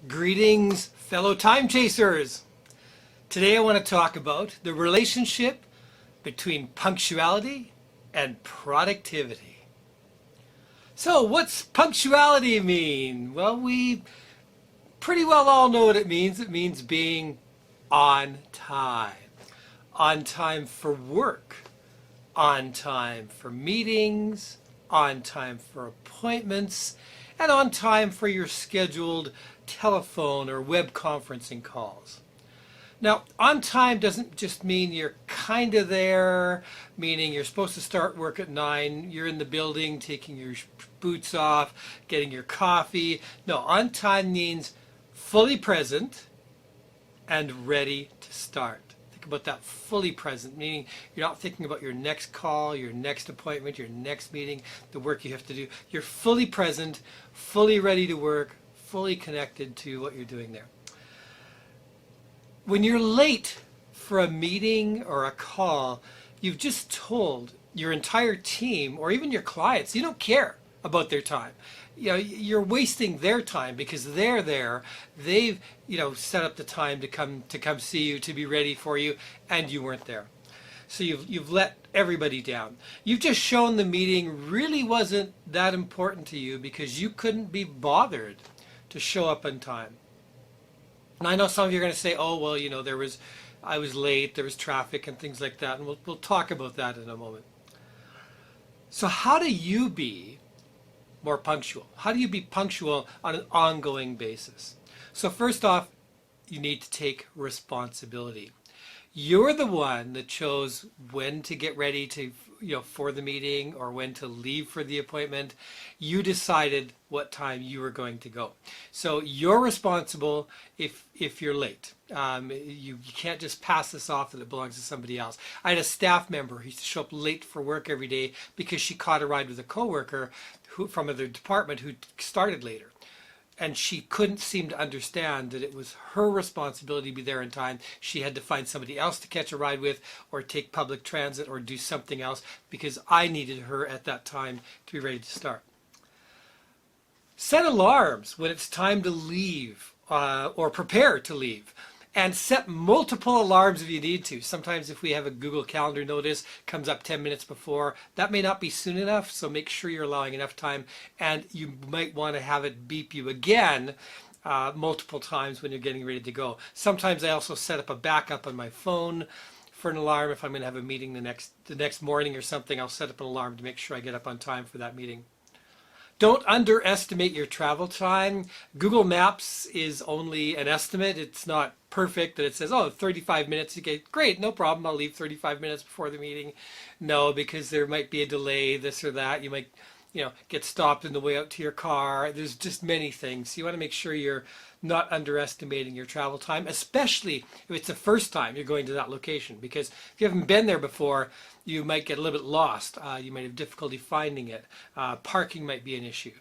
Greetings, fellow time chasers. Today I want to talk about the relationship between punctuality and productivity. So what's punctuality mean? Well, we pretty well all know what it means. It means being on time. On time for work, on time for meetings, on time for appointments, and on time for your scheduled telephone or web conferencing calls. Now, on time doesn't just mean you're kind of there, meaning you're supposed to start work at 9, you're in the building taking your boots off, getting your coffee. No, on time means fully present and ready to start. Think about that, fully present, meaning you're not thinking about your next call, your next appointment, your next meeting, the work you have to do. You're fully present, fully ready to work, fully connected to what you're doing there. When you're late for a meeting or a call, you've just told your entire team or even your clients you don't care about their time. You know, you're wasting their time because they're there. They've, set up the time to come see you, to be ready for you, and you weren't there. So you've let everybody down. You've just shown the meeting really wasn't that important to you because you couldn't be bothered to show up on time. And I know some of you are going to say, oh, well, I was late, there was traffic and things like that, and we'll talk about that in a moment. So how do you be more punctual? How do you be punctual on an ongoing basis? So first off, you need to take responsibility. You're the one that chose when to get ready to, for the meeting or when to leave for the appointment. You decided what time you were going to go. So you're responsible if you're late. You can't just pass this off that it belongs to somebody else. I had a staff member who used to show up late for work every day because she caught a ride with a coworker from another department who started later. And she couldn't seem to understand that it was her responsibility to be there in time. She had to find somebody else to catch a ride with or take public transit or do something else because I needed her at that time to be ready to start. Set alarms when it's time to leave or prepare to leave. And set multiple alarms if you need to. Sometimes if we have a Google Calendar notice, comes up 10 minutes before, that may not be soon enough, so make sure you're allowing enough time. And you might want to have it beep you again multiple times when you're getting ready to go. Sometimes I also set up a backup on my phone for an alarm. If I'm going to have a meeting the next morning or something, I'll set up an alarm to make sure I get up on time for that meeting. Don't underestimate your travel time. Google Maps is only an estimate. It's not perfect that it says, 35 minutes. Okay, great, no problem. I'll leave 35 minutes before the meeting. No, because there might be a delay, this or that. You might, get stopped on the way out to your car. There's just many things. You want to make sure you're not underestimating your travel time, especially if it's the first time you're going to that location. Because if you haven't been there before, you might get a little bit lost. You might have difficulty finding it. Parking might be an issue.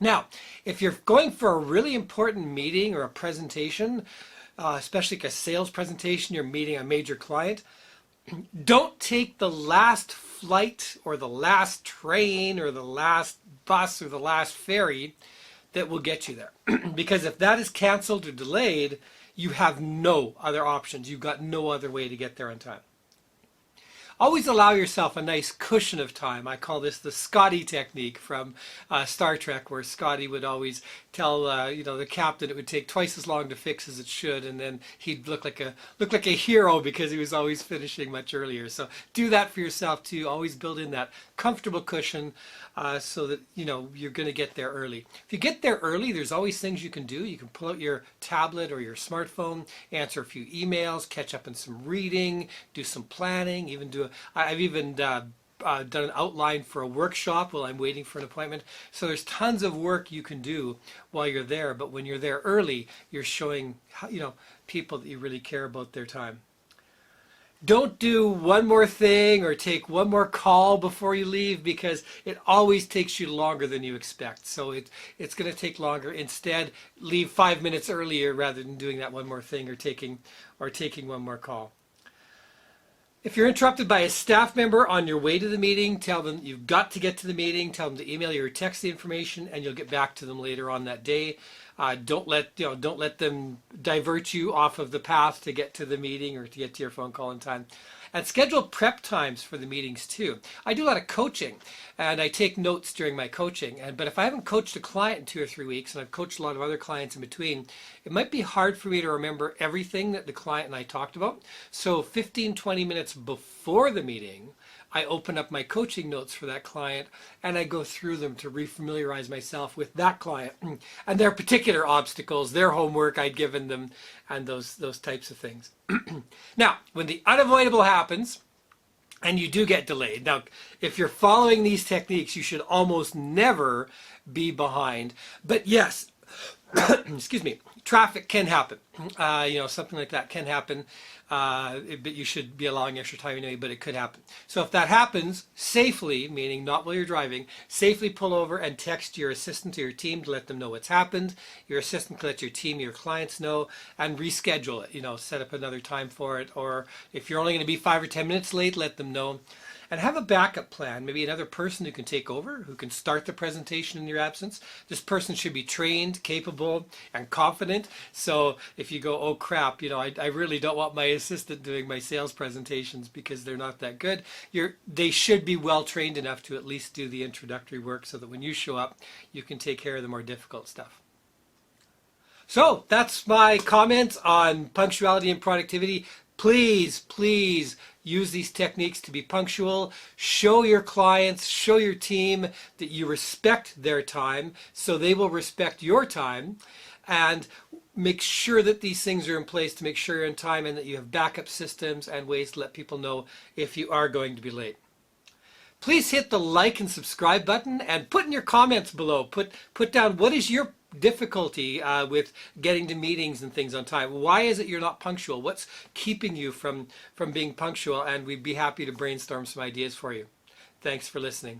Now, if you're going for a really important meeting or a presentation, especially like a sales presentation, you're meeting a major client, don't take the last flight or the last train or the last bus or the last ferry that will get you there. Because if that is canceled or delayed, you have no other options. You've got no other way to get there on time. Always allow yourself a nice cushion of time. I call this the Scotty technique from Star Trek, where Scotty would always tell the captain it would take twice as long to fix as it should, and then he'd look like a hero because he was always finishing much earlier. So do that for yourself too. Always build in that comfortable cushion so that you're going to get there early. If you get there early, there's always things you can do. You can pull out your tablet or your smartphone, answer a few emails, catch up on some reading, do some planning, I've even done an outline for a workshop while I'm waiting for an appointment. So there's tons of work you can do while you're there. But when you're there early, you're showing people that you really care about their time. Don't do one more thing or take one more call before you leave because it always takes you longer than you expect. So it's going to take longer. Instead, leave 5 minutes earlier rather than doing that one more thing or taking one more call. If you're interrupted by a staff member on your way to the meeting, tell them you've got to get to the meeting. Tell them to email you or text the information, and you'll get back to them later on that day. Don't let them divert you off of the path to get to the meeting or to get to your phone call in time. And schedule prep times for the meetings too. I do a lot of coaching, and I take notes during my coaching. But if I haven't coached a client in 2 or 3 weeks, and I've coached a lot of other clients in between, it might be hard for me to remember everything that the client and I talked about. So 15, 20 minutes before the meeting, I open up my coaching notes for that client and I go through them to refamiliarize myself with that client and their particular obstacles, their homework I'd given them, and those types of things. Now, when the unavoidable happens and you do get delayed, now if you're following these techniques, you should almost never be behind. But yes, excuse me, traffic can happen. Something like that can happen. But you should be allowing extra time anyway, but it could happen. So if that happens, safely, meaning not while you're driving, safely pull over and text your assistant or your team to let them know what's happened. Your assistant can let your team, your clients know, and reschedule it. Set up another time for it. Or if you're only going to be 5 or 10 minutes late, let them know. And have a backup plan, maybe another person who can take over, who can start the presentation in your absence. This person should be trained, capable, and confident. So if you go, oh crap, I really don't want my assistant doing my sales presentations because they're not that good, they should be well trained enough to at least do the introductory work so that when you show up, you can take care of the more difficult stuff. So that's my comments on punctuality and productivity. Please, please use these techniques to be punctual. Show your clients, show your team that you respect their time so they will respect your time. And make sure that these things are in place to make sure you're in time and that you have backup systems and ways to let people know if you are going to be late. Please hit the like and subscribe button and put in your comments below. Put down what is your difficulty with getting to meetings and things on time. Why is it you're not punctual? What's keeping you from being punctual? And we'd be happy to brainstorm some ideas for you. Thanks for listening.